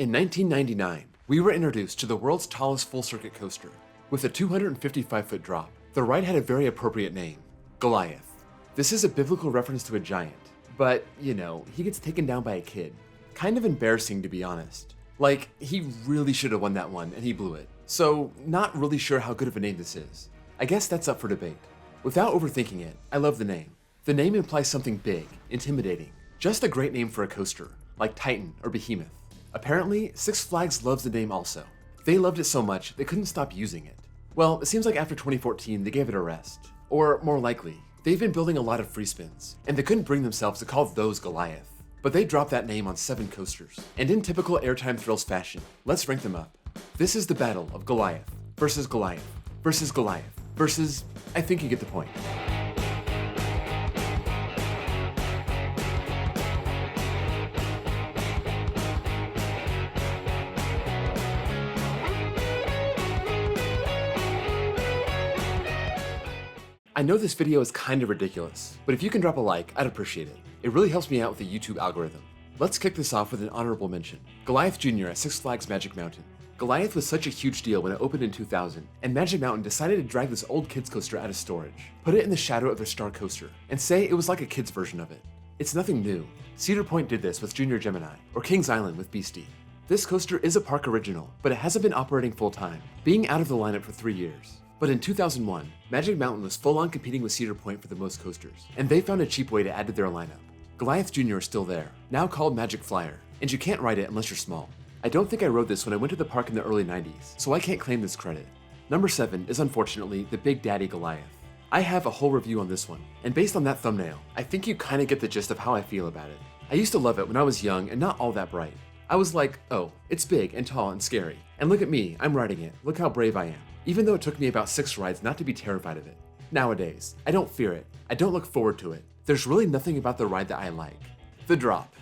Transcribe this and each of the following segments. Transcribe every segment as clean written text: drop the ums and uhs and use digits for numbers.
In 1999, we were introduced to the world's tallest full-circuit coaster. With a 255-foot drop, the ride had a very appropriate name, Goliath. This is a biblical reference to a giant, but, you know, he gets taken down by a kid. Kind of embarrassing, to be honest. Like, he really should have won that one, and he blew it. So, not really sure how good of a name this is. I guess that's up for debate. Without overthinking it, I love the name. The name implies something big, intimidating. Just a great name for a coaster, like Titan or Behemoth. Apparently, Six Flags loves the name also. They loved it so much, they couldn't stop using it. Well, it seems like after 2014, they gave it a rest. Or, more likely, they've been building a lot of free spins, and they couldn't bring themselves to call those Goliath. But they dropped that name on 7 coasters. And in typical Airtime Thrills fashion, let's rank them up. This is the battle of Goliath versus Goliath versus Goliath versus, I think you get the point. I know this video is kind of ridiculous, but if you can drop a like, I'd appreciate it. It really helps me out with the YouTube algorithm. Let's kick this off with an honorable mention. Goliath Jr. at Six Flags Magic Mountain. Goliath was such a huge deal when it opened in 2000, and Magic Mountain decided to drag this old kids coaster out of storage, put it in the shadow of their star coaster, and say it was like a kid's version of it. It's nothing new. Cedar Point did this with Junior Gemini, or Kings Island with Beastie. This coaster is a park original, but it hasn't been operating full time, being out of the lineup for 3 years. But in 2001, Magic Mountain was full on competing with Cedar Point for the most coasters, and they found a cheap way to add to their lineup. Goliath Jr. is still there, now called Magic Flyer, and you can't ride it unless you're small. I don't think I rode this when I went to the park in the early 90s, so I can't claim this credit. Number 7 is unfortunately the Big Daddy Goliath. I have a whole review on this one, and based on that thumbnail, I think you kinda get the gist of how I feel about it. I used to love it when I was young and not all that bright. I was like, oh, it's big and tall and scary, and look at me, I'm riding it, look how brave I am. Even though it took me about 6 rides not to be terrified of it. Nowadays, I don't fear it, I don't look forward to it. There's really nothing about the ride that I like. The drop.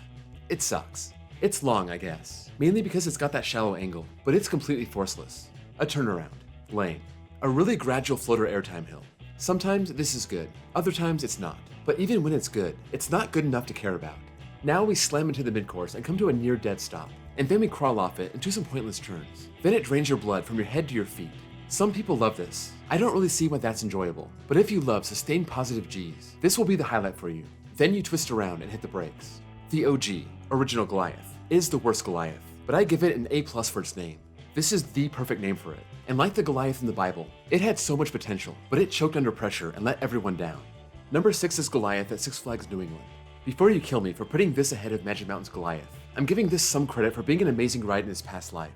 It sucks. It's long, I guess, mainly because it's got that shallow angle, but it's completely forceless. A turnaround. Lame. A really gradual floater airtime hill. Sometimes this is good, other times it's not. But even when it's good, it's not good enough to care about. Now we slam into the mid-course and come to a near-dead stop, and then we crawl off it and do some pointless turns. Then it drains your blood from your head to your feet. Some people love this. I don't really see why that's enjoyable, but if you love sustained positive G's, this will be the highlight for you. Then you twist around and hit the brakes. The OG, original Goliath, is the worst Goliath, but I give it an A+ for its name. This is the perfect name for it, and like the Goliath in the Bible, it had so much potential, but it choked under pressure and let everyone down. Number 6 is Goliath at Six Flags New England. Before you kill me for putting this ahead of Magic Mountain's Goliath, I'm giving this some credit for being an amazing ride in its past life.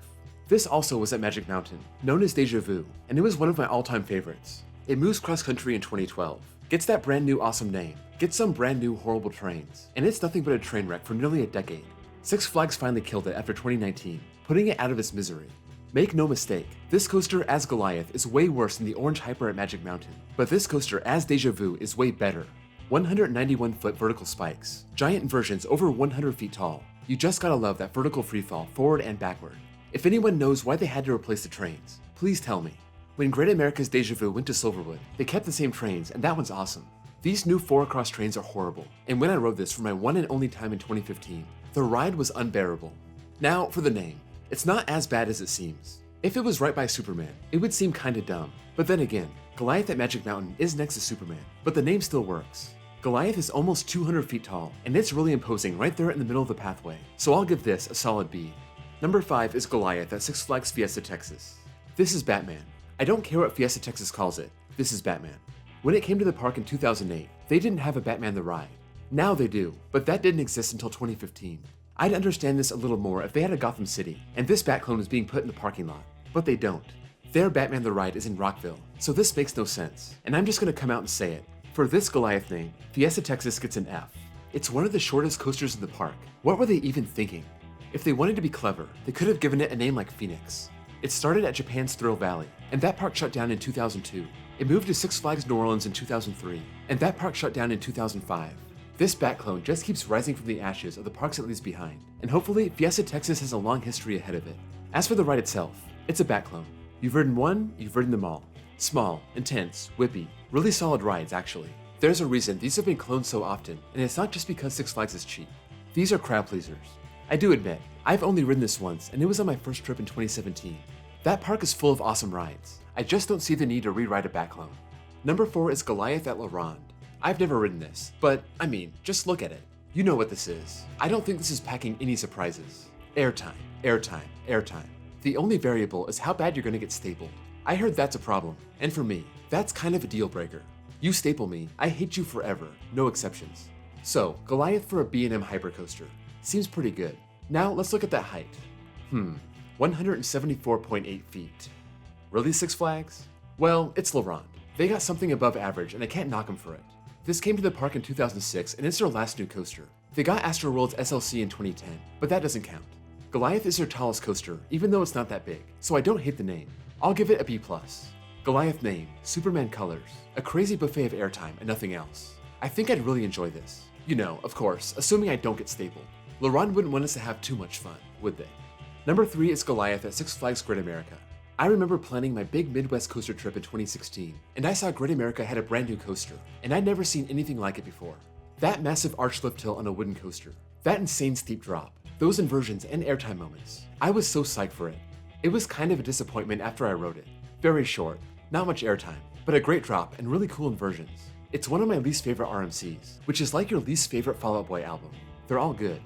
This also was at Magic Mountain, known as Deja Vu, and it was one of my all-time favorites. It moves cross-country in 2012, gets that brand new awesome name, gets some brand new horrible trains, and it's nothing but a train wreck for nearly a decade. Six Flags finally killed it after 2019, putting it out of its misery. Make no mistake, this coaster as Goliath is way worse than the Orange Hyper at Magic Mountain, but this coaster as Deja Vu is way better. 191-foot vertical spikes, giant inversions over 100 feet tall. You just gotta love that vertical freefall forward and backward. If anyone knows why they had to replace the trains, please tell me. When Great America's Deja Vu went to Silverwood, they kept the same trains, and that one's awesome. These new 4-across trains are horrible, and when I rode this for my one and only time in 2015, the ride was unbearable. Now, for the name. It's not as bad as it seems. If it was right by Superman, it would seem kinda dumb. But then again, Goliath at Magic Mountain is next to Superman, but the name still works. Goliath is almost 200 feet tall, and it's really imposing right there in the middle of the pathway, so I'll give this a solid B. Number 5 is Goliath at Six Flags Fiesta Texas. This is Batman. I don't care what Fiesta Texas calls it, this is Batman. When it came to the park in 2008, they didn't have a Batman the Ride. Now they do, but that didn't exist until 2015. I'd understand this a little more if they had a Gotham City, and this Batclone was being put in the parking lot, but they don't. Their Batman the Ride is in Rockville, so this makes no sense, and I'm just gonna come out and say it. For this Goliath name, Fiesta Texas gets an F. It's one of the shortest coasters in the park. What were they even thinking? If they wanted to be clever, they could have given it a name like Phoenix. It started at Japan's Thrill Valley, and that park shut down in 2002. It moved to Six Flags New Orleans in 2003, and that park shut down in 2005. This Batclone just keeps rising from the ashes of the parks it leaves behind, and hopefully Fiesta Texas has a long history ahead of it. As for the ride itself, it's a Batclone. You've ridden one, you've ridden them all. Small, intense, whippy, really solid rides actually. There's a reason these have been cloned so often, and it's not just because Six Flags is cheap. These are crowd pleasers. I do admit, I've only ridden this once, and it was on my first trip in 2017. That park is full of awesome rides. I just don't see the need to rewrite it back home. Number 4 is Goliath at La Ronde. I've never ridden this, but I mean, just look at it. You know what this is. I don't think this is packing any surprises. Airtime, airtime, airtime. The only variable is how bad you're gonna get stapled. I heard that's a problem, and for me, that's kind of a deal breaker. You staple me, I hate you forever, no exceptions. So, Goliath for a B&M hypercoaster. Seems pretty good. Now, let's look at that height. 174.8 feet. Really, Six Flags? Well, it's La Ronde. They got something above average, and I can't knock them for it. This came to the park in 2006, and it's their last new coaster. They got Astroworld's SLC in 2010, but that doesn't count. Goliath is their tallest coaster, even though it's not that big, so I don't hate the name. I'll give it a B+. Goliath name, Superman colors, a crazy buffet of airtime, and nothing else. I think I'd really enjoy this. You know, of course, assuming I don't get stapled. La Ronde wouldn't want us to have too much fun, would they? Number 3 is Goliath at Six Flags Great America. I remember planning my big Midwest coaster trip in 2016, and I saw Great America had a brand new coaster, and I'd never seen anything like it before. That massive arch lift hill on a wooden coaster, that insane steep drop, those inversions and airtime moments. I was so psyched for it. It was kind of a disappointment after I rode it. Very short, not much airtime, but a great drop and really cool inversions. It's one of my least favorite RMCs, which is like your least favorite Fall Out Boy album. They're all good.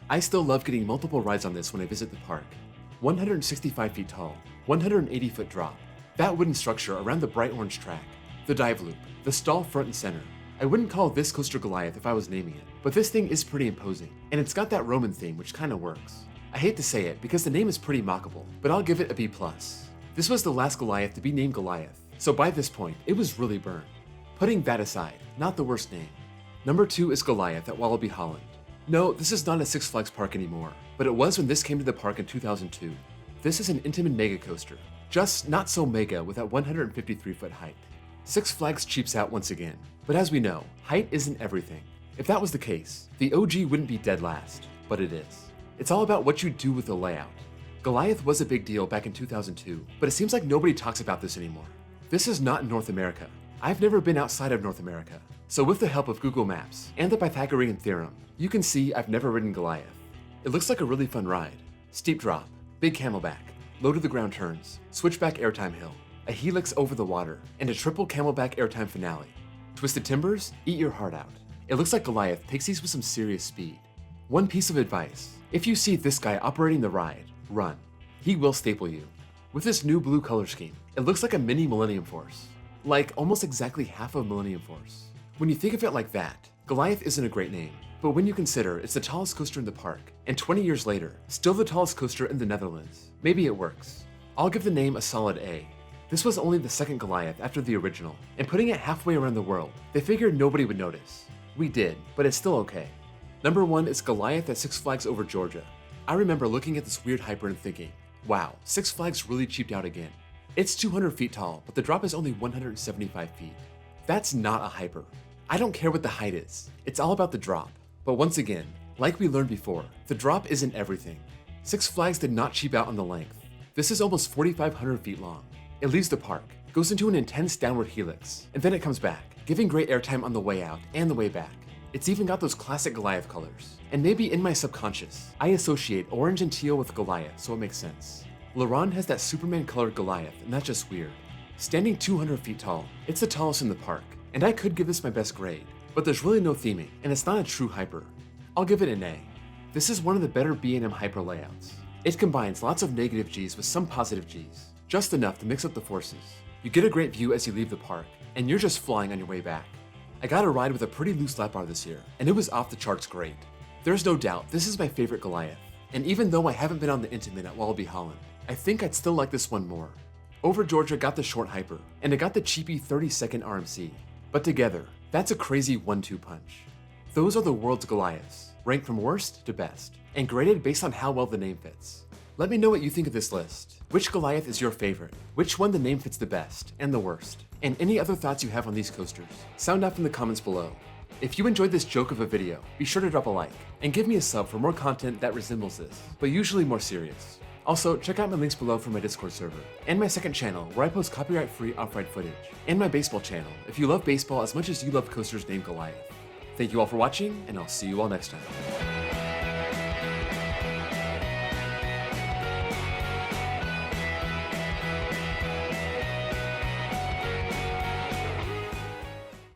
I still love getting multiple rides on this when I visit the park. 165 feet tall, 180 foot drop, that wooden structure around the bright orange track, the dive loop, the stall front and center. I wouldn't call this coaster Goliath if I was naming it, but this thing is pretty imposing, and it's got that Roman theme which kinda works. I hate to say it because the name is pretty mockable, but I'll give it a B+. This was the last Goliath to be named Goliath, so by this point, it was really burned. Putting that aside, not the worst name. Number 2 is Goliath at Walibi, Holland. No, this is not a Six Flags park anymore, but it was when this came to the park in 2002. This is an Intamin mega coaster, just not so mega with that 153 foot height. Six Flags cheaps out once again, but as we know, height isn't everything. If that was the case, the OG wouldn't be dead last, but it is. It's all about what you do with the layout. Goliath was a big deal back in 2002, but it seems like nobody talks about this anymore. This is not in North America. I've never been outside of North America, so with the help of Google Maps and the Pythagorean theorem, you can see I've never ridden Goliath. It looks like a really fun ride. Steep drop, big camelback, low to the ground turns, switchback airtime hill, a helix over the water, and a triple camelback airtime finale. Twisted timbers, eat your heart out. It looks like Goliath takes these with some serious speed. One piece of advice, if you see this guy operating the ride, run. He will staple you. With this new blue color scheme, it looks like a mini Millennium Force. Like almost exactly half of Millennium Force. When you think of it like that, Goliath isn't a great name, but when you consider it's the tallest coaster in the park, and 20 years later, still the tallest coaster in the Netherlands, maybe it works. I'll give the name a solid A. This was only the second Goliath after the original, and putting it halfway around the world, they figured nobody would notice. We did, but it's still okay. Number 1 is Goliath at Six Flags Over Georgia. I remember looking at this weird hyper and thinking, wow, Six Flags really cheaped out again. It's 200 feet tall, but the drop is only 175 feet. That's not a hyper. I don't care what the height is, it's all about the drop. But once again, like we learned before, the drop isn't everything. Six Flags did not cheap out on the length. This is almost 4,500 feet long. It leaves the park, goes into an intense downward helix, and then it comes back, giving great airtime on the way out and the way back. It's even got those classic Goliath colors. And maybe in my subconscious, I associate orange and teal with Goliath, so it makes sense. La Ronde has that Superman colored Goliath, and that's just weird. Standing 200 feet tall, it's the tallest in the park, and I could give this my best grade, but there's really no theming, and it's not a true hyper. I'll give it an A. This is one of the better B&M hyper layouts. It combines lots of negative G's with some positive G's, just enough to mix up the forces. You get a great view as you leave the park, and you're just flying on your way back. I got a ride with a pretty loose lap bar this year, and it was off the charts great. There's no doubt this is my favorite Goliath, and even though I haven't been on the Intamin at Walibi, Holland, I think I'd still like this one more. Over Georgia got the short hyper, and it got the cheapy 30-second RMC, but together, that's a crazy 1-2 punch. Those are the world's Goliaths, ranked from worst to best, and graded based on how well the name fits. Let me know what you think of this list. Which Goliath is your favorite? Which one the name fits the best and the worst? And any other thoughts you have on these coasters? Sound off in the comments below. If you enjoyed this joke of a video, be sure to drop a like, and give me a sub for more content that resembles this, but usually more serious. Also, check out my links below for my Discord server, and my second channel where I post copyright-free off-ride footage, and my baseball channel if you love baseball as much as you love coasters named Goliath. Thank you all for watching, and I'll see you all next time.